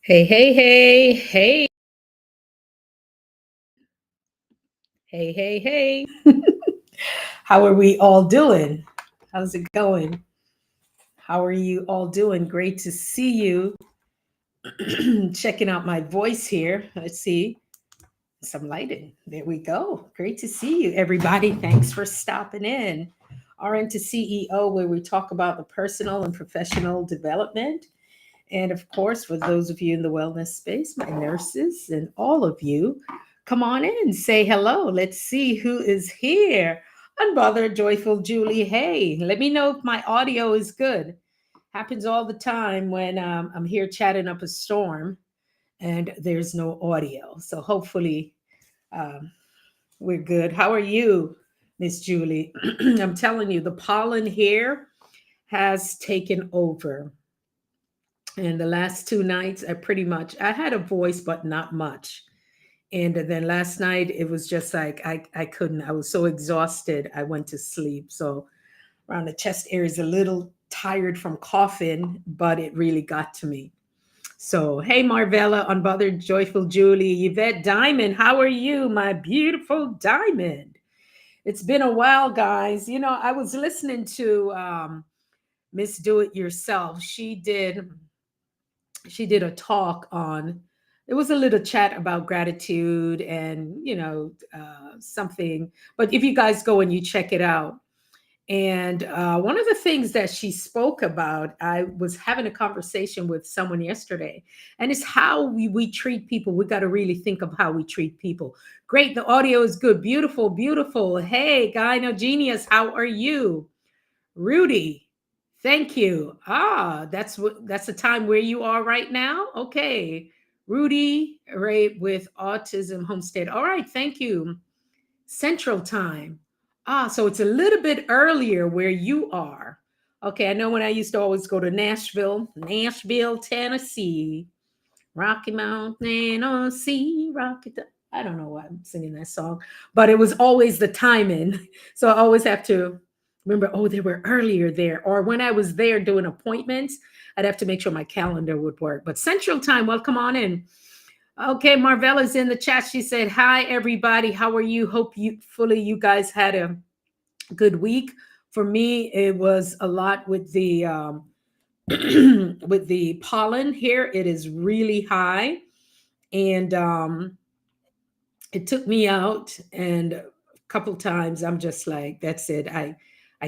Hey, hey, hey, hey, hey, hey, hey. How are we all doing? How's it going? How are you all doing? Great to see you. Checking out my voice here. Let's see. Some lighting. There we go. Great to see you, everybody. Thanks for stopping in. RN to CEO, where we talk about the personal and professional development. And of course, for those of you in the wellness space, my nurses and all of you, come on in, say hello. Let's see who is here. Unbothered, joyful Julie. Hey, let me know if my audio is good. Happens all the time when I'm here chatting up a storm and there's no audio. So hopefully um, we're good. How are you, Miss Julie? I'm telling you, the pollen here has taken over. And the last two nights, I had a voice, but not much. And then last night, it was just like I couldn't. I was so exhausted. I went to sleep. So around the chest area is a little tired from coughing, but it really got to me. So, hey, Marvella, Unbothered, Joyful Julie, Yvette Diamond, how are you, my beautiful diamond? It's been a while, guys. I was listening to Miss Do It Yourself. She did a talk on, it was a little chat about gratitude and something, but if you guys go and you check it out, and one of the things that she spoke about, I was having a conversation with someone yesterday, and it's how we treat people. We got to really think of how we treat people. Great, the audio is good. Beautiful, beautiful. Hey, Gyno Genius, how are you? Rudy, thank you. That's the time where you are right now. Okay. Rudy, Ray with Autism Homestead. All right, thank you. Central time. So it's a little bit earlier where you are. Okay, I know when I used to always go to Nashville, Tennessee, Rocky Mount, Tennessee, I don't know why I'm singing that song, but it was always the timing. So I always have to remember, oh, they were earlier there. Or when I was there doing appointments, I'd have to make sure my calendar would work. But Central Time, well, come on in. Okay, Marvella's in the chat. She said, hi, everybody. How are you? Hope you guys had a good week. For me, it was a lot with the with the pollen here. It is really high, and it took me out, and a couple times I'm just like, that's it. I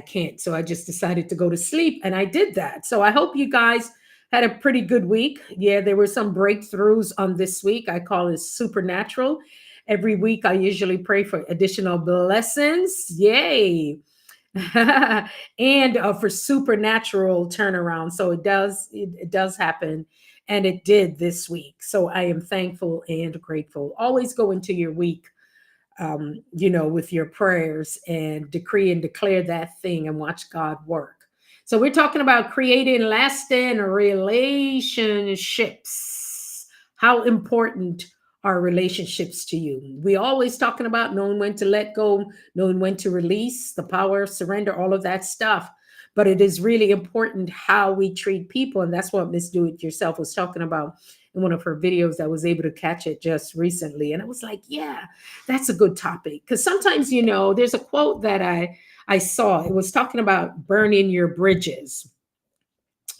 can't. So I just decided to go to sleep, and I did that. So I hope you guys had a pretty good week. Yeah, there were some breakthroughs on this week. I call it supernatural. Every week I usually pray for additional blessings. Yay. And for supernatural turnaround. So it does happen, and it did this week. So I am thankful and grateful. Always go into your week, with your prayers and decree and declare that thing and watch God work. So we're talking about creating lasting relationships. How important are relationships to you? We always talking about knowing when to let go, knowing when to release, the power of surrender, all of that stuff. But it is really important how we treat people. And that's what Miss Do It Yourself was talking about in one of her videos. I was able to catch it just recently. And I was like, yeah, that's a good topic. Because sometimes, there's a quote that I saw. It was talking about burning your bridges.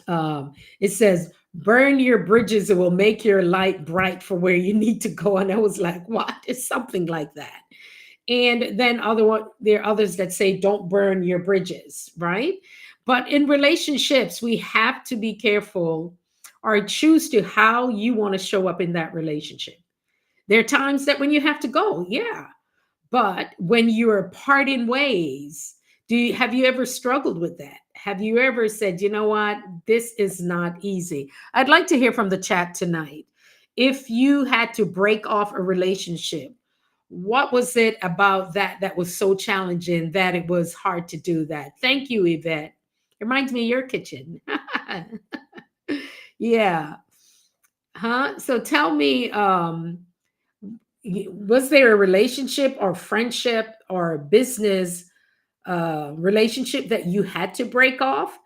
It says, burn your bridges, it will make your light bright for where you need to go. And I was like, what? It's something like that. And then there are others that say, don't burn your bridges, right? But in relationships, we have to be careful or choose to how you want to show up in that relationship. There are times that when you have to go, yeah. But when you're parting ways, have you ever struggled with that? Have you ever said, you know what, this is not easy? I'd like to hear from the chat tonight. If you had to break off a relationship, what was it about that was so challenging that it was hard to do that? Thank you, Yvette. It reminds me of your kitchen. Yeah. Huh? So tell me, was there a relationship or friendship or business relationship that you had to break off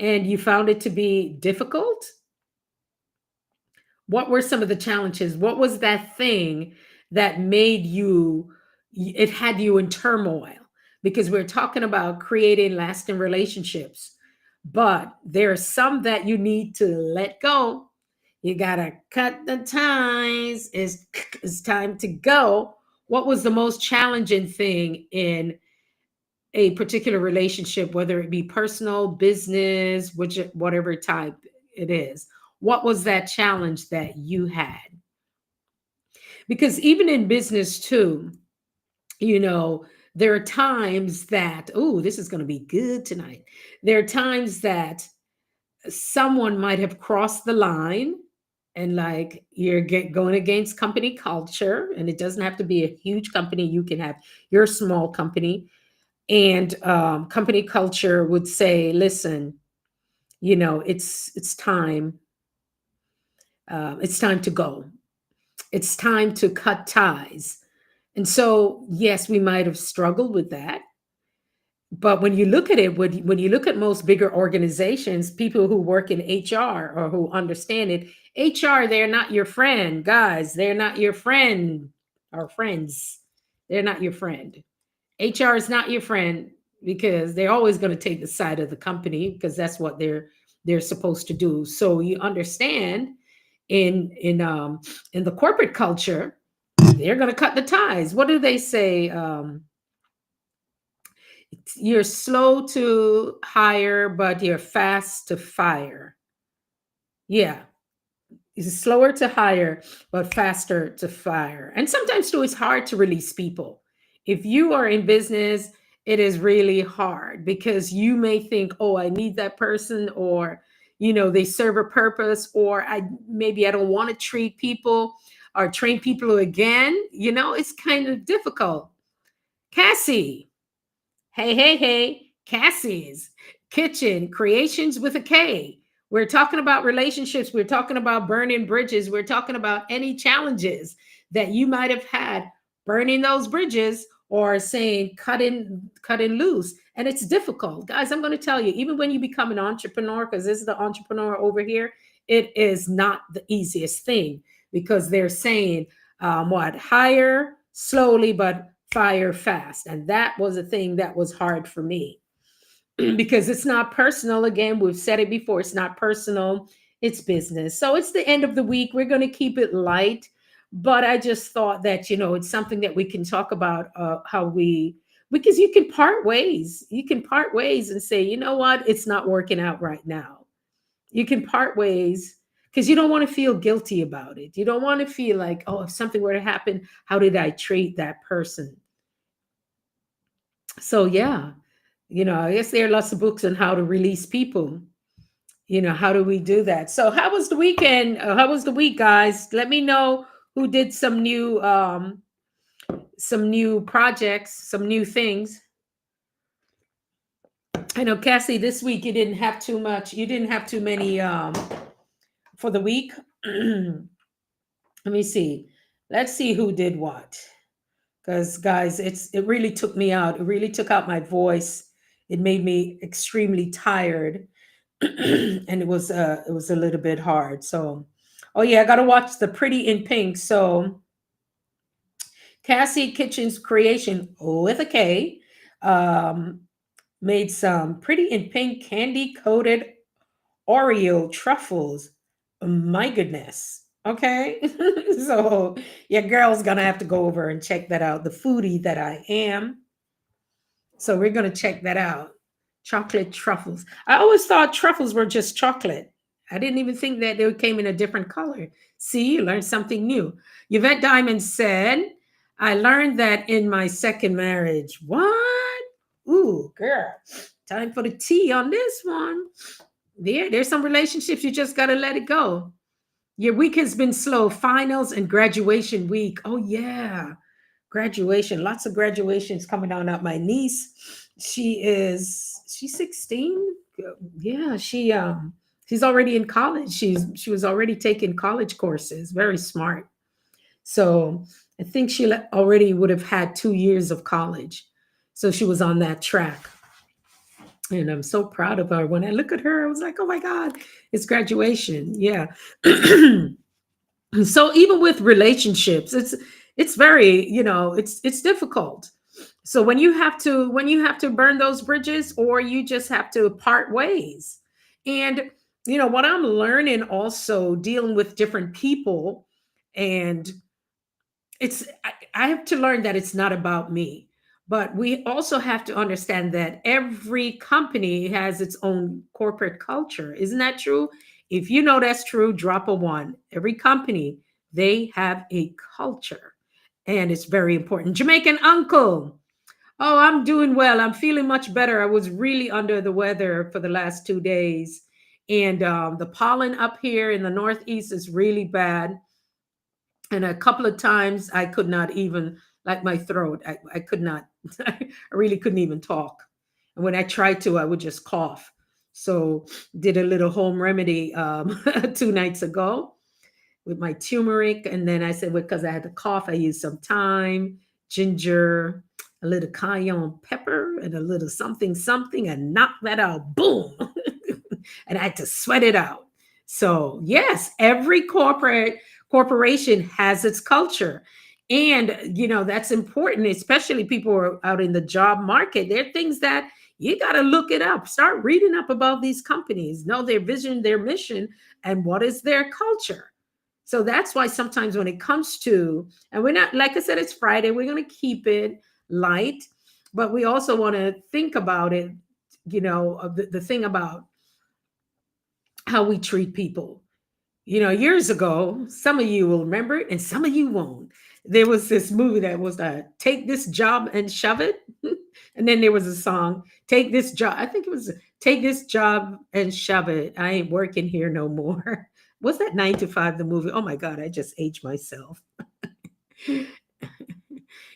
and you found it to be difficult? What were some of the challenges? What was that thing that made you, it had you in turmoil? Because we're talking about creating lasting relationships, but there are some that you need to let go. You got to cut the ties. It's time to go. What was the most challenging thing in a particular relationship, whether it be personal, business, which whatever type it is? What was that challenge that you had? Because even in business too, you know, there are times that, oh, this is going to be good tonight. There are times that someone might have crossed the line, and like going against company culture, and it doesn't have to be a huge company. You can have your small company, and company culture would say, listen, it's time, it's time to go, it's time to cut ties. And so yes, we might have struggled with that, but when you look at it, when you look at most bigger organizations, people who work in HR or who understand it, HR, they're not your friend, guys. They're not your friend or friends. They're not your friend. HR is not your friend, because they're always going to take the side of the company, because that's what they're supposed to do. So you understand, in the corporate culture, they're going to cut the ties. What do they say? You're slow to hire, but you're fast to fire. Yeah, it's slower to hire, but faster to fire. And sometimes too, it's hard to release people. If you are in business, it is really hard, because you may think, oh, I need that person, or they serve a purpose, or I don't want to treat people or train people again. It's kind of difficult. Cassie, hey, hey, hey, Cassie's Kitchen Creations with a K. We're talking about relationships. We're talking about burning bridges. We're talking about any challenges that you might have had burning those bridges, or saying cutting loose. And it's difficult. Guys, I'm going to tell you, even when you become an entrepreneur, because this is the entrepreneur over here, it is not the easiest thing, because they're saying, what, hire slowly, but fire fast. And that was a thing that was hard for me, because it's not personal. Again, we've said it before, it's not personal, it's business. So it's the end of the week. We're going to keep it light, but I just thought that, it's something that we can talk about, how because you can part ways. You can part ways and say, you know what, it's not working out right now. You can part ways, because you don't want to feel guilty about it. You don't want to feel like, oh, if something were to happen, how did I treat that person? So yeah, I guess there are lots of books on how to release people. How do we do that? So how was the weekend? How was the week, guys? Let me know who did some new projects, some new things. I know, Cassie, this week you didn't have too much. You didn't have too many for the week. Let me see. Let's see who did what. Because guys, it really took me out. It really took out my voice. It made me extremely tired. And it was a little bit hard. So, oh yeah, I got to watch the Pretty in Pink. So Cassie Kitchen's Creation with a K um, made some Pretty in Pink candy coated Oreo truffles. My goodness. Okay. So your girl's gonna have to go over and check that out. The foodie that I am. So we're gonna check that out. Chocolate truffles. I always thought truffles were just chocolate. I didn't even think that they came in a different color. See, you learned something new. Yvette Diamond said, I learned that in my second marriage. What? Ooh, girl. Time for the tea on this one. There's some relationships you just got to let it go. Your week has been slow. Finals and graduation week. Oh yeah, graduation. Lots of graduations coming on up. My niece, she's 16. Yeah, she's already in college. She was already taking college courses. Very smart. So I think she already would have had 2 years of college. So she was on that track. And I'm so proud of her. When I look at her, I was like, oh my God, it's graduation. Yeah. So even with relationships, it's very, it's difficult. So when you have to burn those bridges, or you just have to part ways. And what I'm learning also, dealing with different people, and I have to learn that it's not about me. But we also have to understand that every company has its own corporate culture. Isn't that true? If you know that's true, drop a one. Every company, they have a culture. And it's very important. Jamaican uncle. Oh, I'm doing well. I'm feeling much better. I was really under the weather for the last 2 days. And the pollen up here in the Northeast is really bad. And a couple of times I could not even, like my throat, I could not, I really couldn't even talk. And when I tried to, I would just cough. So did a little home remedy 2 nights ago with my turmeric. And then I said, well, because I had to cough, I used some thyme, ginger, a little cayenne pepper, and a little something, something, and knocked that out. Boom. And I had to sweat it out. So yes, every corporation has its culture. And that's important, especially people who are out in the job market. There are things that you got to look it up. Start reading up about these companies, know their vision, their mission, and what is their culture. So that's why sometimes when it comes to, and we're not, like I said, it's Friday, we're going to keep it light, but we also want to think about it, of the thing about how we treat people. Years ago, some of you will remember it and some of you won't. There was this movie that was Take This Job and Shove It. And then there was a song, Take This Job. I think it was Take This Job and Shove It. I ain't working here no more. Was that 9 to 5, the movie? Oh my God, I just aged myself.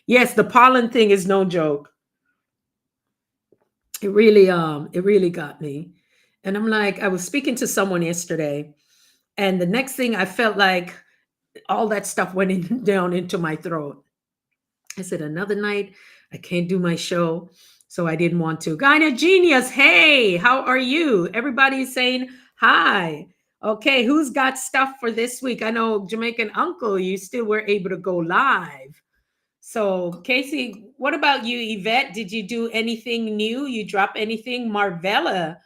Yes, the pollen thing is no joke. It really got me. And I'm like, I was speaking to someone yesterday, and the next thing I felt like all that stuff went down into my throat. I said, another night, I can't do my show. So I didn't want to. Gyna Genius, hey, how are you? Everybody's saying hi. Okay, who's got stuff for this week? I know Jamaican Uncle, you still were able to go live. So, Casey, what about you, Yvette? Did you do anything new? You drop anything? Marvella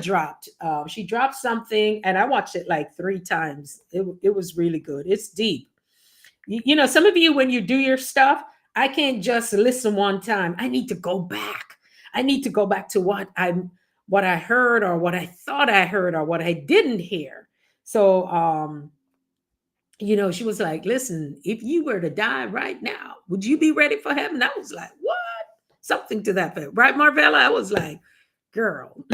dropped. She dropped something, and I watched it like 3 times. It was really good. It's deep. Some of you, when you do your stuff, I can't just listen one time. I need to go back. I need to go back to what I heard, or what I thought I heard, or what I didn't hear. So, she was like, listen, if you were to die right now, would you be ready for heaven? I was like, what? Something to that effect. Right, Marvella? I was like, girl,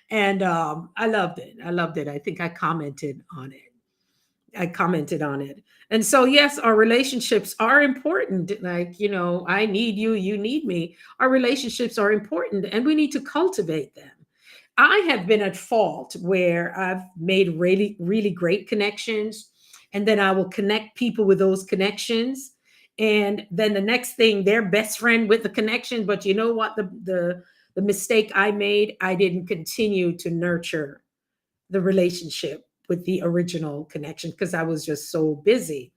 and I loved it. I loved it. I think I commented on it. And so, yes, our relationships are important. Like, I need you, you need me. Our relationships are important, and we need to cultivate them. I have been at fault where I've made really, really great connections, and then I will connect people with those connections. And then the next thing, they're best friend with the connection. But you know what? The mistake I made, I didn't continue to nurture the relationship with the original connection because I was just so busy.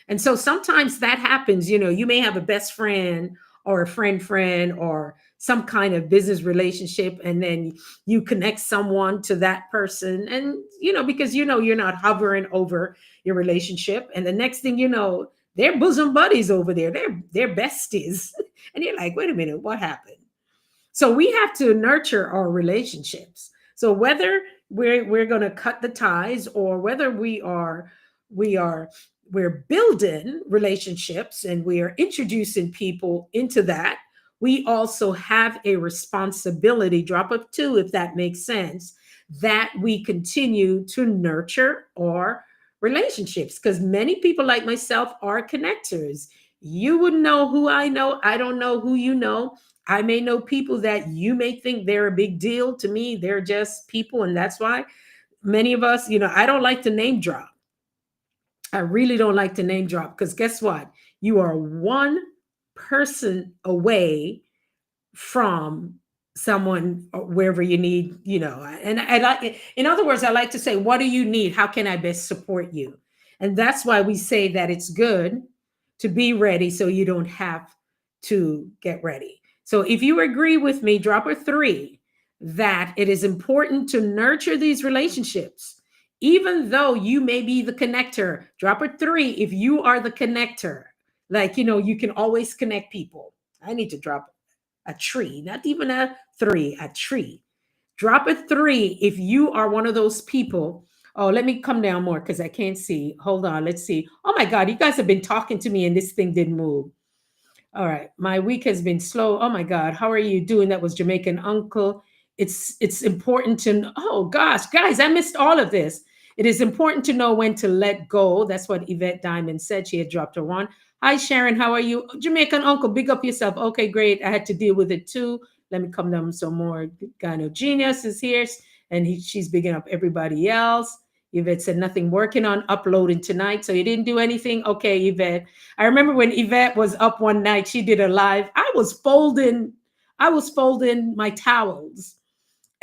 And so sometimes that happens. You may have a best friend, or a friend, or some kind of business relationship, and then you connect someone to that person. And, because you're not hovering over your relationship. And the next thing you know, they're bosom buddies over there. They're besties. And you're like, wait a minute, what happened? So we have to nurture our relationships. So whether we're going to cut the ties, or whether we are we're building relationships, and we are introducing people into that, we also have a responsibility, drop of two if that makes sense, that we continue to nurture our relationships, because many people like myself are connectors. You wouldn't know who I know. I don't know who you know. I may know people that you may think they're a big deal. To me, they're just people. And that's why many of us, I don't like to name drop. I really don't like to name drop, because guess what? You are one person away from someone, wherever you need, and I like, in other words, I like to say, what do you need? How can I best support you? And that's why we say that it's good to be ready so you don't have to get ready. So if you agree with me, drop a three that it is important to nurture these relationships. Even though you may be the connector, drop a three if you are the connector. Like, you can always connect people. I need to drop a tree, not even a three, a tree. Drop a three if you are one of those people. Oh, let me come down more because I can't see. Hold on. Let's see. Oh my God, you guys have been talking to me and this thing didn't move. All right. My week has been slow. Oh my God. How are you doing? That was Jamaican Uncle. It's important to oh gosh, guys, I missed all of this. It is important to know when to let go. That's what Yvette Diamond said. She had dropped her one. Hi Sharon, how are you? Jamaican Uncle, big up yourself. Okay, great. I had to deal with it too. Let me come down some more. Gyno Genius is here, and she's bigging up everybody else. Yvette said nothing working on uploading tonight. So you didn't do anything? Okay, Yvette. I remember when Yvette was up one night, she did a live. I was folding my towels.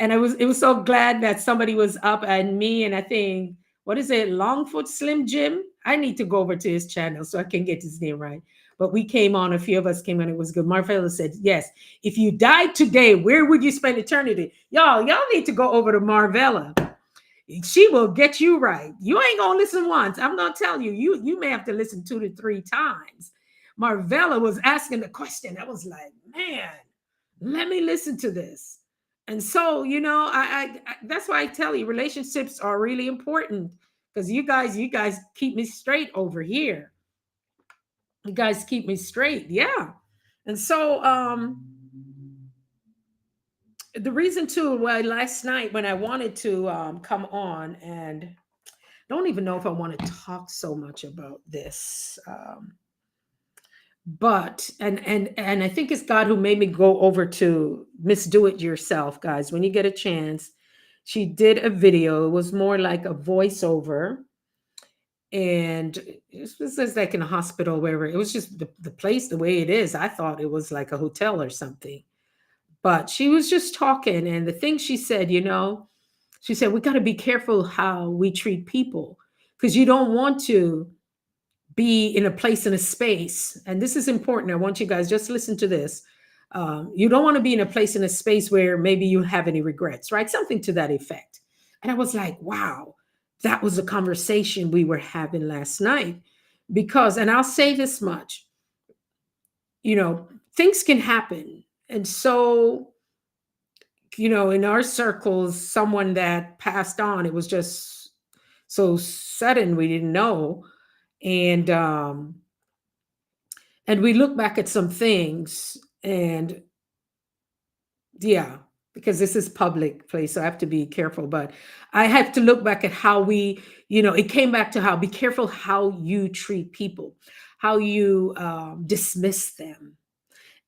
And it was so glad that somebody was up and me. And I think, what is it, Longfoot Slim Jim? I need to go over to his channel so I can get his name right. But we came on, a few of us came on, it was good. Marvella said, yes, if you died today, where would you spend eternity? Y'all need to go over to Marvella. She will get you right. You ain't gonna listen once. I'm gonna tell you, you may have to listen 2 to 3 times. Marvella was asking the question. I was like, man, let me listen to this. And so, I that's why I tell you, relationships are really important because you guys keep me straight over here. You guys keep me straight, yeah. And so, the reason too why last night when I wanted to come on and don't even know if I want to talk so much about this. But and I think it's God who made me go over to Miss Do It Yourself, guys. When you get a chance, she did a video. It was more like a voiceover, and it was like in a hospital, wherever. It was just the place the way it is. I thought it was like a hotel or something. But she was just talking, and the thing she said, she said we got to be careful how we treat people because you don't want to be in a place in a space, and this is important. I want you guys just listen to this. You don't want to be in a place in a space where maybe you have any regrets, right? Something to that effect. And I was like, wow, that was a conversation we were having last night. Because, and I'll say this much, things can happen. And so, in our circles, someone that passed on, it was just so sudden we didn't know. And we look back at some things, and yeah, because this is public place, so I have to be careful. But I have to look back at how it came back to how be careful how you treat people, how you dismiss them.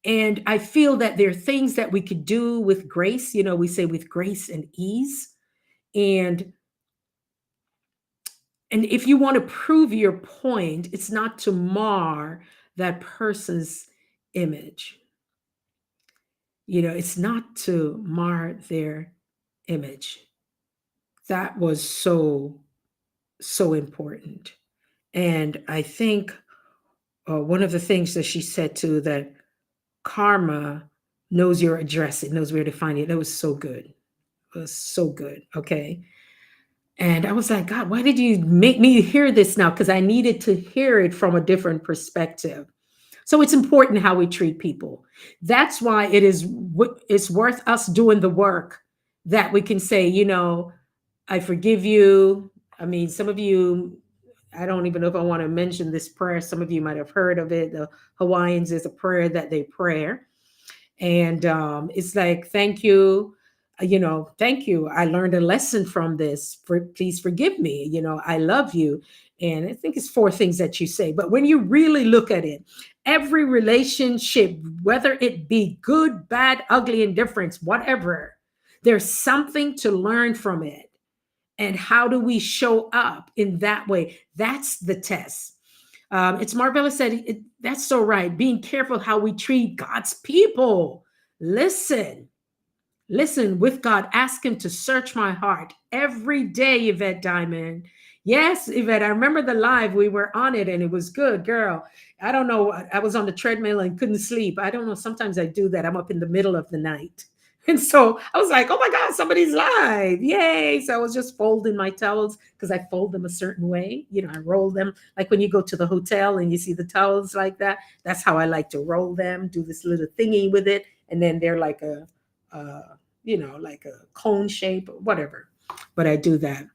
And I feel that there are things that we could do with grace. We say with grace and ease. And if you want to prove your point, it's not to mar that person's image. It's not to mar their image. That was so, so important. And I think one of the things that she said too, that karma knows your address, it knows where to find it. That was so good. It was so good. Okay. And I was like, God, why did you make me hear this now? Because I needed to hear it from a different perspective. So it's important how we treat people. That's why it's worth us doing the work that we can say, I forgive you. I mean, some of you, I don't even know if I want to mention this prayer. Some of you might have heard of it. The Hawaiians is a prayer that they pray. And it's like, thank you. Thank you. I learned a lesson from this. Please forgive me. I love you. And I think it's 4 things that you say. But when you really look at it, every relationship, whether it be good, bad, ugly, indifference, whatever, there's something to learn from it. And how do we show up in that way? That's the test. It's Marvella said, that's so right. Being careful how we treat God's people. Listen, Listen, with God, ask Him to search my heart every day, Yvette Diamond. Yes, Yvette, I remember the live. We were on it and it was good, girl. I don't know. I was on the treadmill and couldn't sleep. I don't know. Sometimes I do that. I'm up in the middle of the night. And so I was like, oh my God, somebody's live. Yay. So I was just folding my towels because I fold them a certain way. You know, I roll them like when you go to the hotel and you see the towels like that. That's how I like to roll them, do this little thingy with it. And then they're like uh, like a cone shape or whatever. But I do that.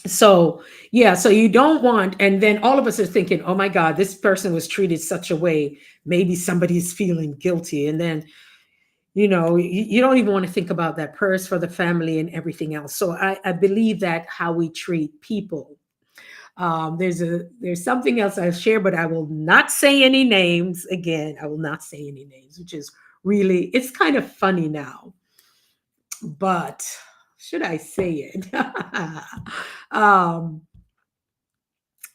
So, yeah, so you don't want, and then all of us are thinking, oh my God, this person was treated such a way. Maybe somebody's feeling guilty. And then, you don't even want to think about that purse for the family and everything else. So I believe that how we treat people. There's something else I'll share, but I will not say any names. Again, I will not say any names, which is really, it's kind of funny now, but should I say it? um,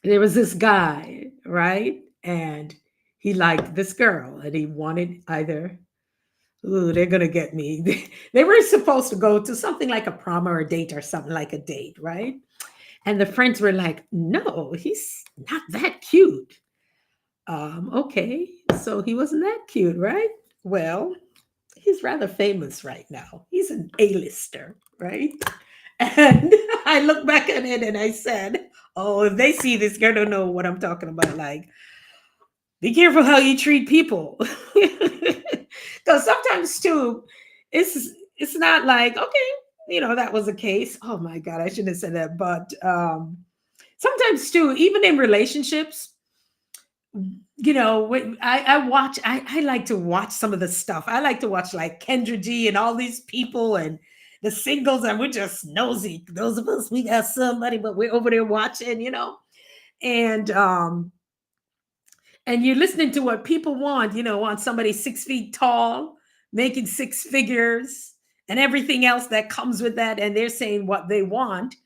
there was this guy, right? And he liked this girl, and he wanted either, ooh, they're gonna get me. They were supposed to go to something like a prom or a date or something like a date, right? And the friends were like, no, he's not that cute. Okay, so he wasn't that cute, right? Well, he's rather famous right now. He's an A-lister, right? And I look back at it and I said, oh, if they see this girl, don't know what I'm talking about. Like, be careful how you treat people. Because sometimes too, it's not like, okay, that was the case. Oh my God, I shouldn't have said that. But sometimes too, even in relationships, when I watch, I like to watch some of the stuff. I like to watch like Kendra G and all these people and the singles, and we're just nosy. Those of us, we got somebody, but we're over there watching. And you're listening to what people want somebody 6 feet tall, making six figures, and everything else that comes with that, and they're saying what they want.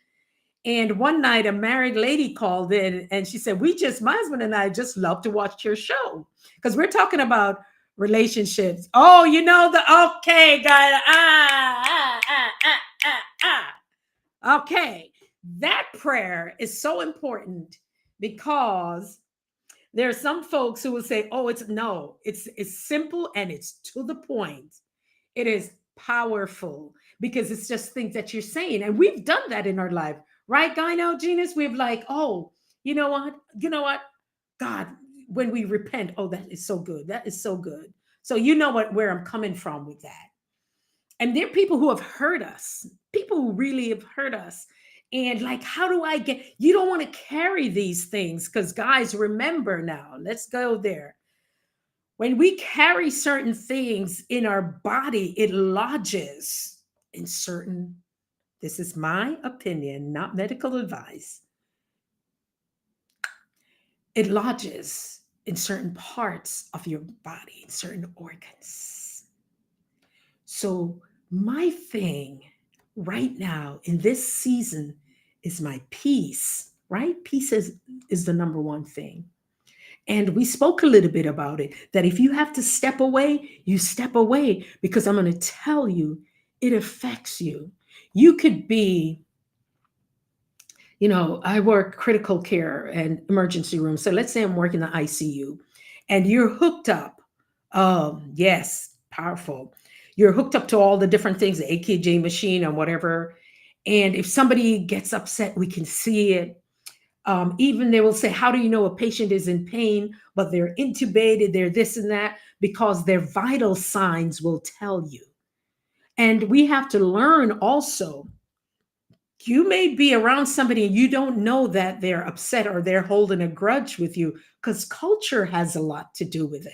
And one night, a married lady called in and she said, my husband and I just love to watch your show because we're talking about relationships. Oh, okay, guy. Okay. That prayer is so important because there are some folks who will say, oh, it's no, it's simple and it's to the point. It is powerful because it's just things that you're saying. And we've done that in our life, right, Gyno Genius? We've like, oh, you know what? You know what? God, when we repent, oh, that is so good. That is so good. So you know where I'm coming from with that. And there are people who have hurt us, people who really have hurt us. And like, how do I you don't want to carry these things because guys, remember now, let's go there. When we carry certain things in our body, it lodges in certain, this is my opinion, not medical advice. It lodges in certain parts of your body, in certain organs. So, my thing right now in this season is my peace, right? Peace is the number one thing. And we spoke a little bit about it that if you have to step away, you step away because I'm going to tell you it affects you. You could be, I work critical care and emergency room. So let's say I'm working the ICU and you're hooked up. Yes, powerful. You're hooked up to all the different things, the AKG machine or whatever. And if somebody gets upset, we can see it. Even they will say, how do you know a patient is in pain, but they're intubated, they're this and that, because their vital signs will tell you. And we have to learn also, you may be around somebody and you don't know that they're upset or they're holding a grudge with you because culture has a lot to do with it.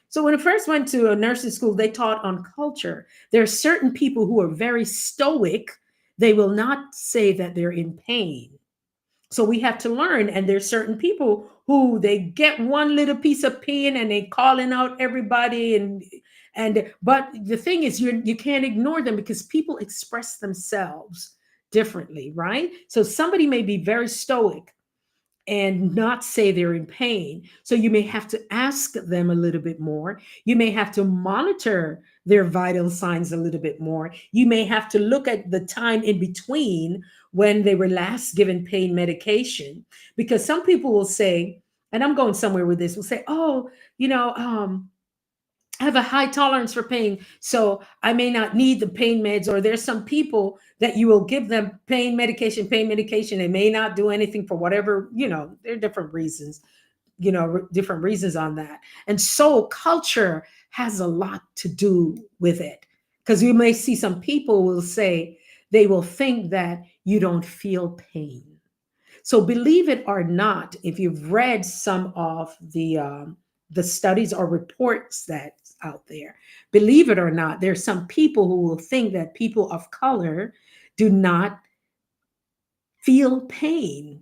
So when I first went to a nursing school, they taught on culture. There are certain people who are very stoic. They will not say that they're in pain. So we have to learn. And there's certain people who they get one little piece of pain and they calling out everybody. And but the thing is, you can't ignore them because people express themselves differently, right? So somebody may be very stoic and not say they're in pain. So you may have to ask them a little bit more. You may have to monitor their vital signs a little bit more. You may have to look at the time in between when they were last given pain medication, because some people will say, and I'm going somewhere with this, will say, oh, you know, I have a high tolerance for pain, so I may not need the pain meds. Or there's some people that you will give them pain medication. They may not do anything for whatever, there are different reasons, different reasons on that. And so culture has a lot to do with it. Because you may see some people will say they will think that you don't feel pain. So believe it or not, if you've read some of the studies or reports that's out there, believe it or not, there's some people who will think that people of color do not feel pain.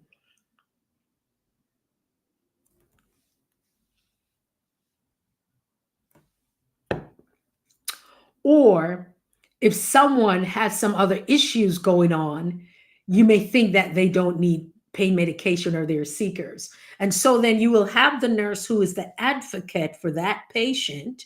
Or if someone has some other issues going on, you may think that they don't need pain medication or they're seekers. And so then you will have the nurse who is the advocate for that patient.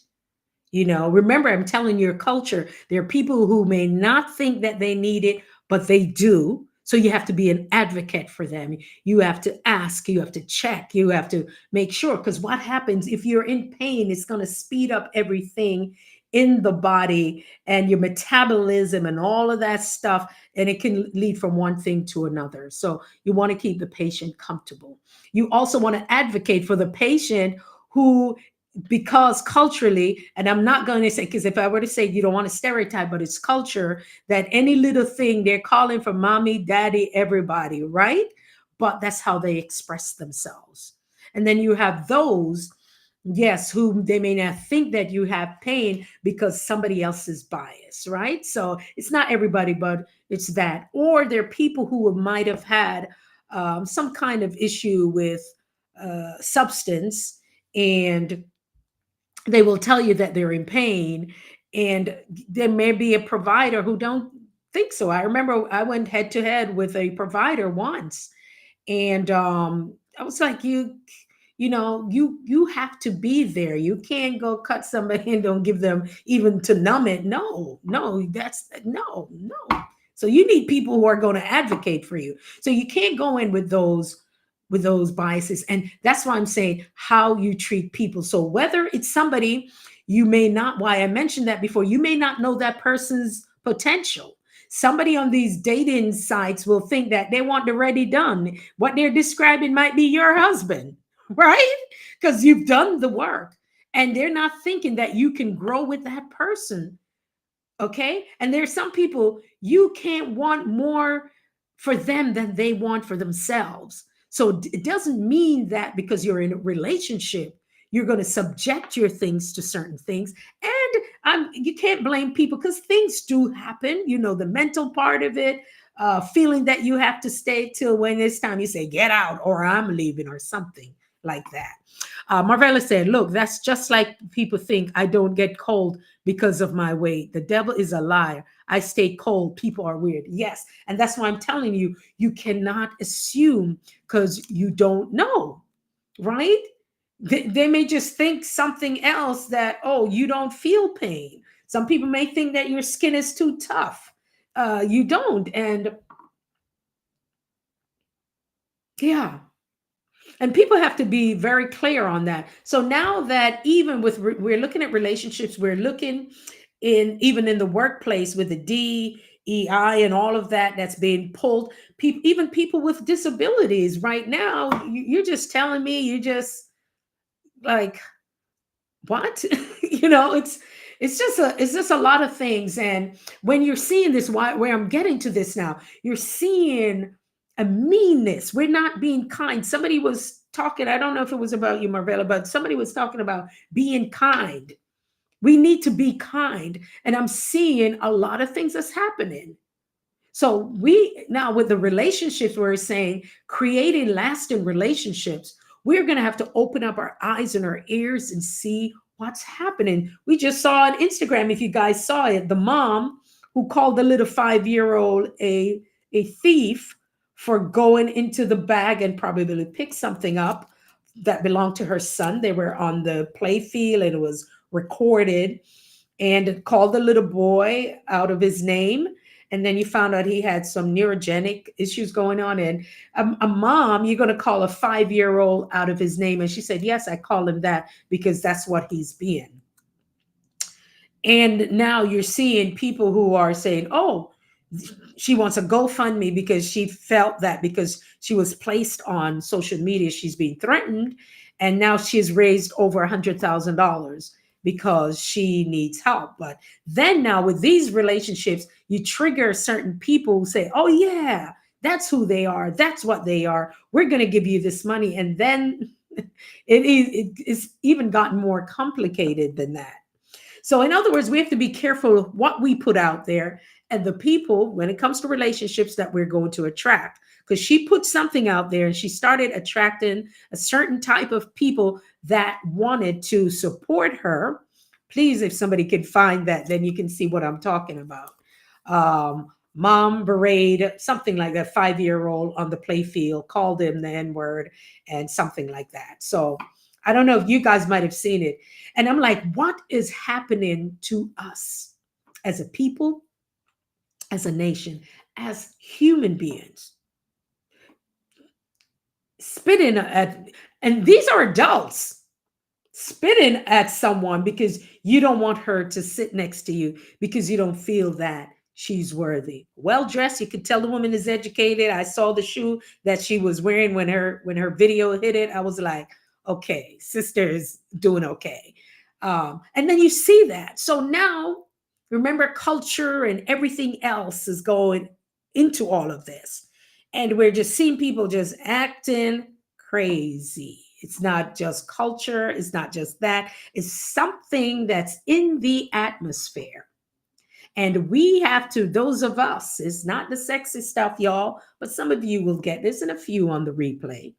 Remember, I'm telling your culture, there are people who may not think that they need it, but they do. So you have to be an advocate for them. You have to ask, you have to check, you have to make sure. Because what happens if you're in pain, it's going to speed up everything in the body and your metabolism and all of that stuff. And it can lead from one thing to another. So you want to keep the patient comfortable. You also want to advocate for the patient who, because culturally, and I'm not going to say, because if I were to say, you don't want to stereotype, but it's culture, that any little thing they're calling for mommy, daddy, everybody, right? But that's how they express themselves. And then you have those, yes, who they may not think that you have pain because somebody else's bias, right? So it's not everybody, but it's that. Or there are people who might have had some kind of issue with substance, and they will tell you that they're in pain, and there may be a provider who don't think so. I remember I went head to head with a provider once, and I was like, you have to be there. You can't go cut somebody and don't give them even to numb it. No, no, that's no, no. So you need people who are going to advocate for you. So you can't go in with those biases. And that's why I'm saying how you treat people. So whether it's somebody you may not, why I mentioned that before, you may not know that person's potential. Somebody on these dating sites will think that they want the ready done. What they're describing might be your husband, right? Because you've done the work. And they're not thinking that you can grow with that person. Okay. And there's some people you can't want more for them than they want for themselves. So it doesn't mean that because you're in a relationship, you're going to subject your things to certain things. And you can't blame people because things do happen. The mental part of it, feeling that you have to stay till when it's time you say, get out, or I'm leaving, or something like that. Marvella said, look, that's just like people think I don't get cold because of my weight. The devil is a liar. I stay cold. People are weird. Yes. And that's why I'm telling you, you cannot assume because you don't know, right? They may just think something else, that, oh, you don't feel pain. Some people may think that your skin is too tough. You don't. And yeah. And people have to be very clear on that. So now that even with we're looking at relationships, we're looking in even in the workplace with the DEI and all of that that's being pulled. People, even people with disabilities, right now, you're just telling me, you just like, what? It's just a lot of things. And when you're seeing this, where I'm getting to this now, you're seeing a meanness. We're not being kind. Somebody was talking, I don't know if it was about you, Marvella, but somebody was talking about being kind. We need to be kind. And I'm seeing a lot of things that's happening. So we now, with the relationships, we're saying creating lasting relationships, we're going to have to open up our eyes and our ears and see what's happening. We just saw on Instagram, if you guys saw it, the mom who called the little 5-year-old a thief for going into the bag and probably picked something up that belonged to her son. They were on the play field and it was recorded. and called the little boy out of his name. And then you found out he had some neurogenic issues going on. And a mom, you're going to call a 5-year-old out of his name. And she said, yes, I call him that because that's what he's being. And now you're seeing people who are saying, oh, she wants a GoFundMe because she felt that because she was placed on social media, she's being threatened. And now she's raised over $100,000 because she needs help. But then now with these relationships, you trigger certain people who say, oh, yeah, that's who they are. That's what they are. We're going to give you this money. And then it's even gotten more complicated than that. So, in other words, we have to be careful of what we put out there and the people when it comes to relationships that we're going to attract. Because she put something out there and she started attracting a certain type of people that wanted to support her. Please, if somebody could find that, then you can see what I'm talking about. Mom berate, something like that, 5-year-old on the playfield, called him the N word and something like that. So, I don't know if you guys might have seen it. And I'm like, what is happening to us as a people, as a nation, as human beings? Spitting at, and these are adults spitting at someone because you don't want her to sit next to you because you don't feel that she's worthy. Well dressed, you could tell the woman is educated. I saw the shoe that she was wearing when her video hit it. I was like, okay, sister is doing okay. And then you see that. So now, remember, culture and everything else is going into all of this. And we're just seeing people just acting crazy. It's not just culture, it's not just that, it's something that's in the atmosphere. And we have to, those of us, it's not the sexy stuff, y'all, but some of you will get this and a few on the replay.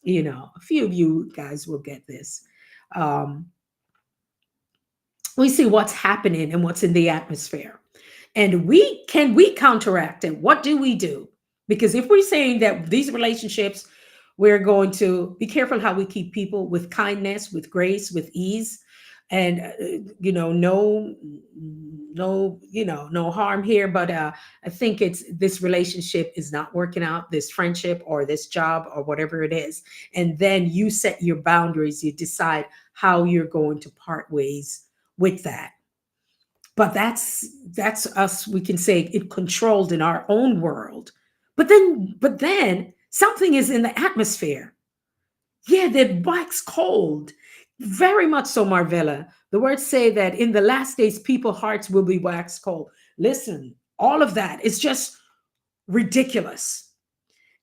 A few of you guys will get this. Um, we see what's happening and what's in the atmosphere. And we counteract it? What do we do? Because if we're saying that these relationships, we're going to be careful how we keep people with kindness, with grace, with ease, and no harm here. But I think it's this relationship is not working out, this friendship or this job or whatever it is, and then you set your boundaries. You decide how you're going to part ways with that. But that's us, we can say it controlled in our own world. But then something is in the atmosphere. Yeah, they wax cold. Very much so, Marvella. The words say that in the last days people hearts will be wax cold. Listen, all of that is just ridiculous.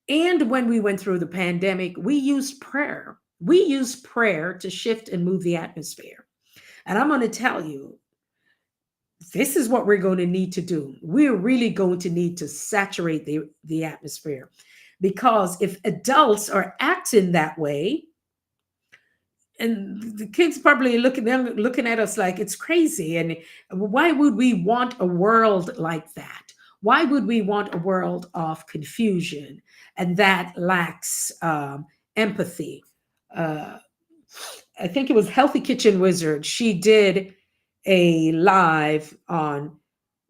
And when we went through the pandemic, we used prayer to shift and move the atmosphere. And I'm going to tell you, this is what we're going to need to do. We're really going to need to saturate the atmosphere, because if adults are acting that way, and the kids probably looking at us like it's crazy, and why would we want a world like that? Why would we want a world of confusion and that lacks empathy? Uh, I think it was Healthy Kitchen Wizard. She did a live on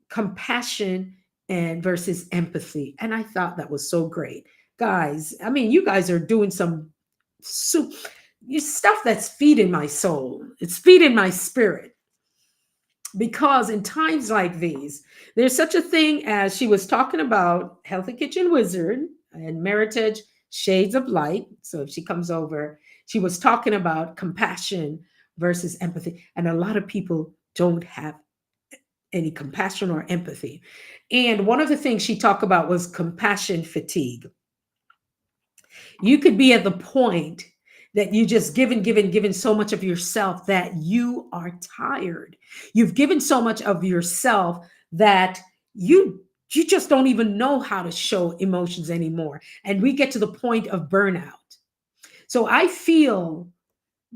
compassion and versus empathy, and I thought that was so great, guys. I mean, you guys are doing some soup, stuff that's feeding my soul. It's feeding my spirit, because in times like these, there's such a thing as she was talking about Healthy Kitchen Wizard and Meritage Shades of Light. So if she comes over, she was talking about compassion versus empathy. And a lot of people don't have any compassion or empathy. And one of the things she talked about was compassion fatigue. You could be at the point that you just given so much of yourself that you are tired. You've given so much of yourself that you just don't even know how to show emotions anymore. And we get to the point of burnout. So I feel,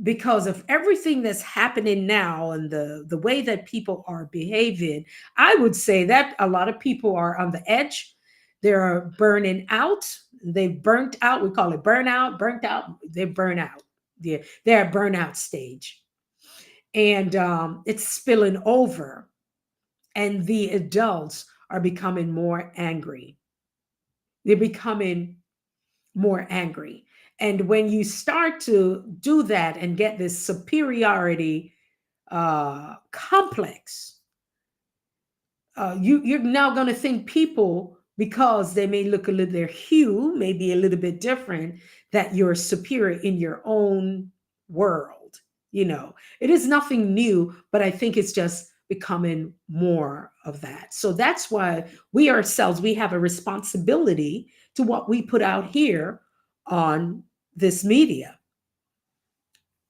because of everything that's happening now and the way that people are behaving, I would say that a lot of people are on the edge. They're burning out. They've burnt out. We call it burnout, burnt out. They burn out. They're at burnout stage. and it's spilling over, and the adults are becoming more angry. They're becoming more angry. And when you start to do that and get this superiority complex, you're now going to think people, because they may look a little, their hue may be a little bit different, that you're superior in your own world. It is nothing new, but I think it's just becoming more of that. So that's why we ourselves, we have a responsibility to what we put out here on this media.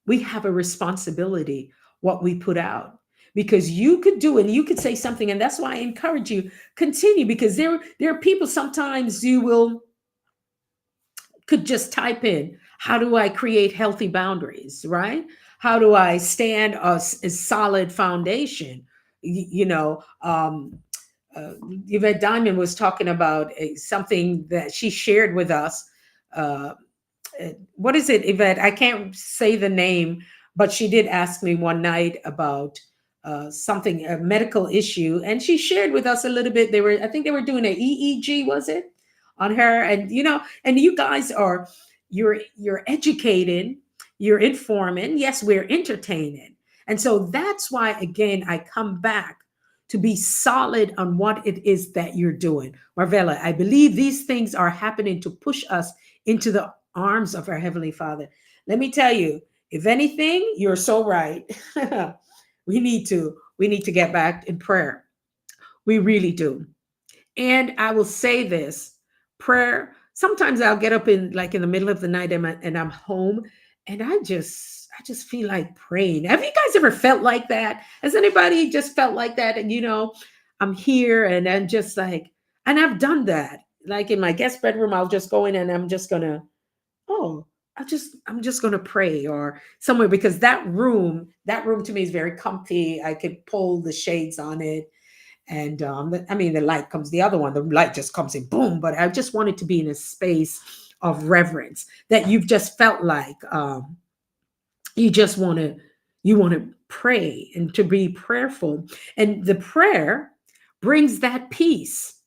We have a responsibility what we put out, because you could do it and you could say something, and that's why I encourage you, continue, because there are people, sometimes you will could just type in, how do I create healthy boundaries, right? How do I stand a solid foundation? Y- you know uh, Yvette Diamond was talking about something that she shared with us. uh, what is it, Yvette? I can't say the name, but she did ask me one night about something, a medical issue, and she shared with us a little bit. I think they were doing an EEG, was it, on her? And and you guys are, you're educated, you're informing. Yes, we're entertaining, and so that's why again I come back to be solid on what it is that you're doing, Marvella. I believe these things are happening to push us into the arms of our Heavenly Father. Let me tell you, if anything, you're so right. We need to get back in prayer. We really do. And I will say this, prayer, sometimes I'll get up in like in the middle of the night, and I'm home, and I just feel like praying. Have you guys ever felt like that? Has anybody just felt like that? And I'm here and I'm just like, and I've done that. Like in my guest bedroom, I'll just go in and I'm just gonna, oh, I'm just gonna pray, or somewhere, because that room to me is very comfy. I could pull the shades on it, and I mean, the light comes, the other one, the light just comes in, boom. But I just wanted to be in a space of reverence, that you've just felt like you just want to pray and to be prayerful, and the prayer brings that peace.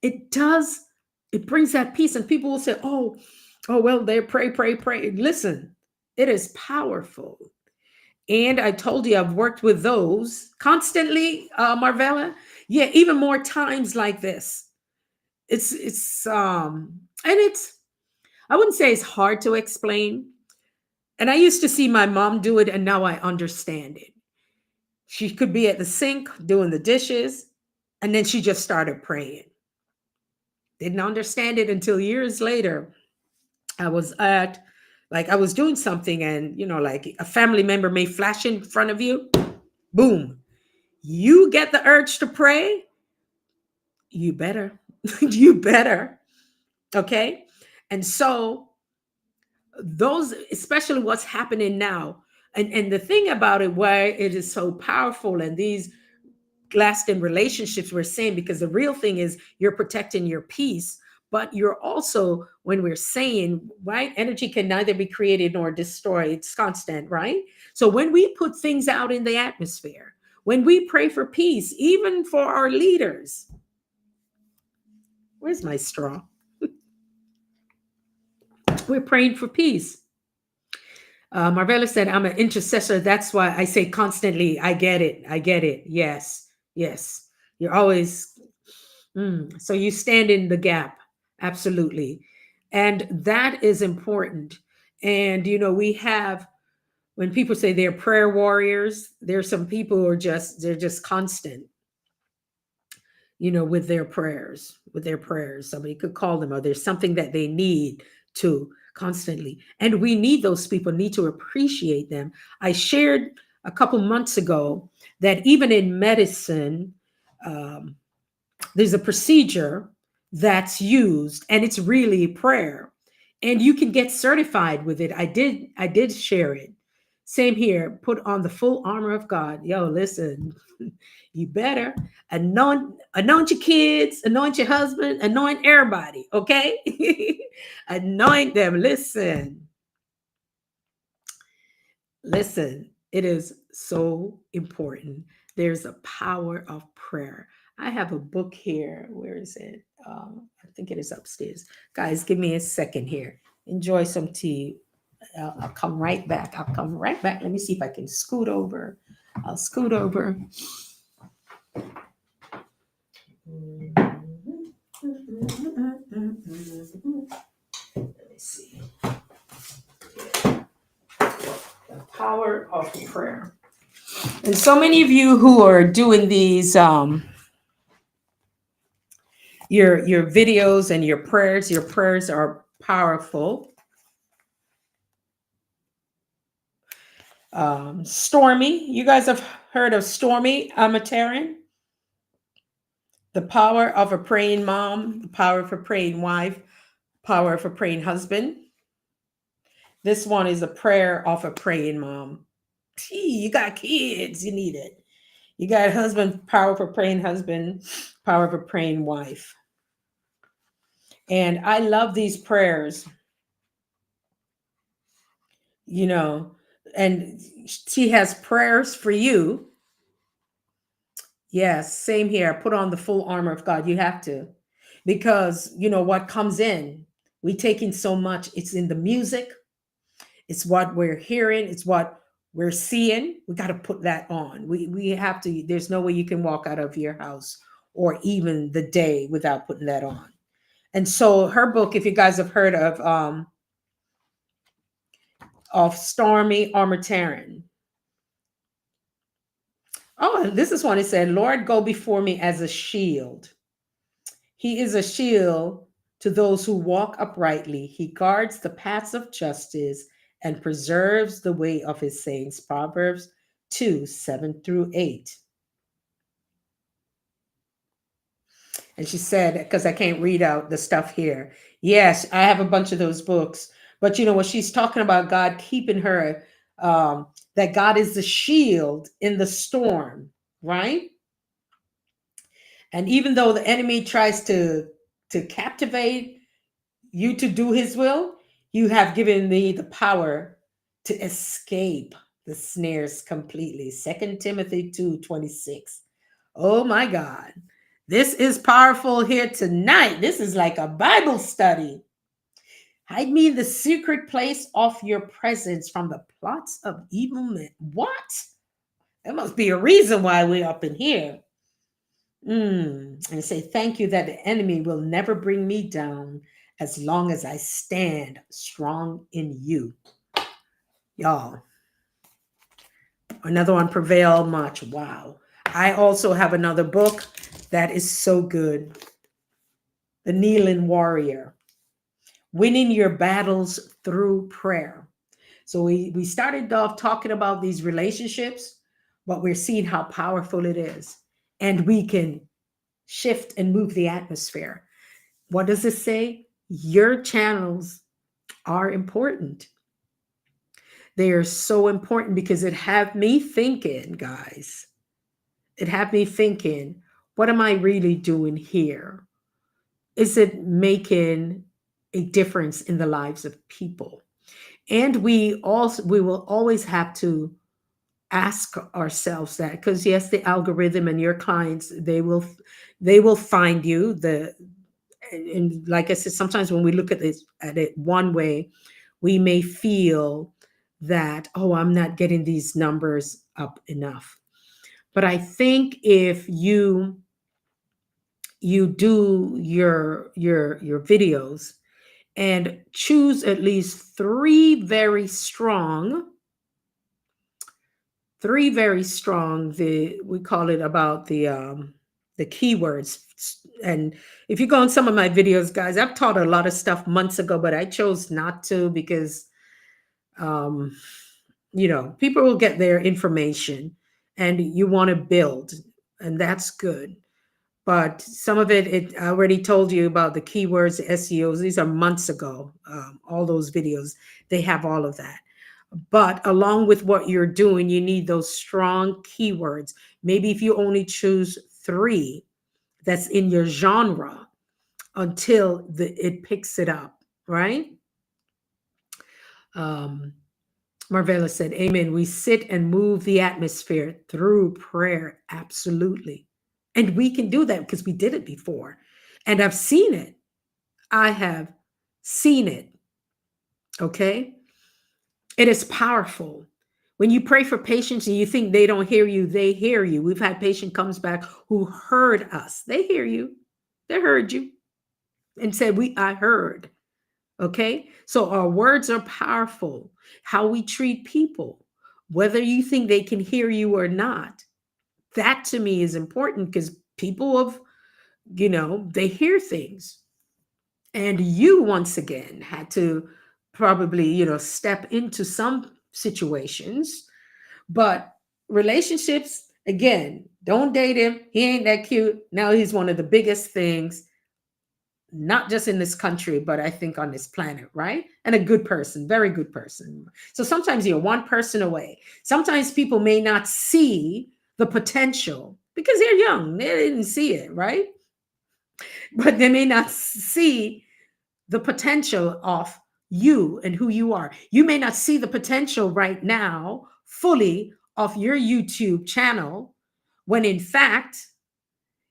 It does. It brings that peace, and people will say, oh, well, they pray, pray, pray. Listen, it is powerful. And I told you I've worked with those constantly, Marvella. Yeah, even more times like this. And it's, I wouldn't say it's hard to explain. And I used to see my mom do it, and now I understand it. She could be at the sink doing the dishes, and then she just started praying. Didn't understand it until years later. I was at, like, I was doing something, and like a family member may flash in front of you, boom, you get the urge to pray, you better. You better. Okay. And so, those, especially what's happening now, and the thing about it, why it is so powerful, and these lasting relationships, we're saying, because the real thing is you're protecting your peace, but you're also, when we're saying, right, energy can neither be created nor destroyed, it's constant, right? So when we put things out in the atmosphere, when we pray for peace, even for our leaders, where's my straw? We're praying for peace. Marvella said, I'm an intercessor. That's why I say constantly, I get it. I get it. Yes. Yes. You're always, so you stand in the gap. Absolutely. And that is important. And, we have, when people say they're prayer warriors, there's some people who are they're just constant, with their prayers. Somebody could call them, or there's something that they need to constantly. And we need those people, need to appreciate them. I shared a couple months ago that even in medicine, um, there's a procedure that's used, and it's really prayer, and you can get certified with it. I did share it. Same here. Put on the full armor of God. Yo, listen, you better anoint your kids, anoint your husband, anoint everybody, okay? Anoint them. Listen, it is so important. There's a power of prayer. I have a book here. Where is it? I think it is upstairs. Guys, give me a second here. Enjoy some tea. I'll come right back. I'll come right back. Let me see if I can scoot over. I'll scoot over. Let me see. The power of prayer. And so many of you who are doing these your videos and your prayers are powerful. Stormy, you guys have heard of Stormy Amatarian? The power of a praying mom, the power of a praying wife, power of a praying husband. This one is a prayer of a praying mom. Gee, you got kids, you need it. You got husband, power of a praying husband, power of a praying wife. And I love these prayers, you know, and she has prayers for you. Yes, same here. Put on the full armor of God. You have to. Because you know what comes in, we take in so much. It's in the music, it's what we're hearing, it's what we're seeing. We got to put that on. We have to. There's no way you can walk out of your house or even the day without putting that on. And so her book, if you guys have heard of Stormy Armatarin. Oh, and this is one. It said, Lord, go before me as a shield. He is a shield to those who walk uprightly. He guards the paths of justice and preserves the way of his saints. Proverbs 2, 7 through 8. And she said, because I can't read out the stuff here. Yes, I have a bunch of those books. But you know what she's talking about, God keeping her, that God is the shield in the storm, right? And even though the enemy tries to captivate you to do his will, you have given me the power to escape the snares completely. 2 Timothy 2:26. Oh my God. This is powerful here tonight. This is like a Bible study. Hide me in the secret place of your presence from the plots of evil men. What? There must be a reason why we're up in here. And say, thank you that the enemy will never bring me down as long as I stand strong in you. Y'all. Another one, Prevail Much. Wow. I also have another book that is so good. The Kneeling Warrior. Winning your battles through prayer. So we started off talking about these relationships, but we're seeing how powerful it is. And we can shift and move the atmosphere. What does it say? Your channels are important. They are so important because it had me thinking, guys. It had me thinking, what am I really doing here? Is it making a difference in the lives of people? And we will always have to ask ourselves that, because yes, the algorithm and your clients, they will find you. And like I said, sometimes when we look at it one way, we may feel that, oh, I'm not getting these numbers up enough. But I think if you do your videos and choose at least three very strong, we call it about the keywords. And if you go on some of my videos, guys, I've taught a lot of stuff months ago, but I chose not to because um people will get their information and you want to build, and that's good. But some of it I already told you about the keywords, the SEOs. These are months ago. All those videos, they have all of that. But along with what you're doing, you need those strong keywords. Maybe if you only choose three that's in your genre until it picks it up, right? Um, Marvella said, Amen. We sit and move the atmosphere through prayer. Absolutely. And we can do that because we did it before. And I've seen it. I have seen it. Okay. It is powerful. When you pray for patients and you think they don't hear you, they hear you. We've had patient comes back who heard us. They hear you. They heard you and said, I heard. Okay. So our words are powerful. How we treat people, whether you think they can hear you or not. That to me is important because people of, they hear things. And you once again had to probably, step into some situations. But relationships, again, don't date him. He ain't that cute. Now he's one of the biggest things, not just in this country, but I think on this planet, right? And a good person, very good person. So sometimes you're one person away. Sometimes people may not see the potential because they're young. They didn't see it, right? But they may not see the potential of you and who you are. You may not see the potential right now fully of your YouTube channel when in fact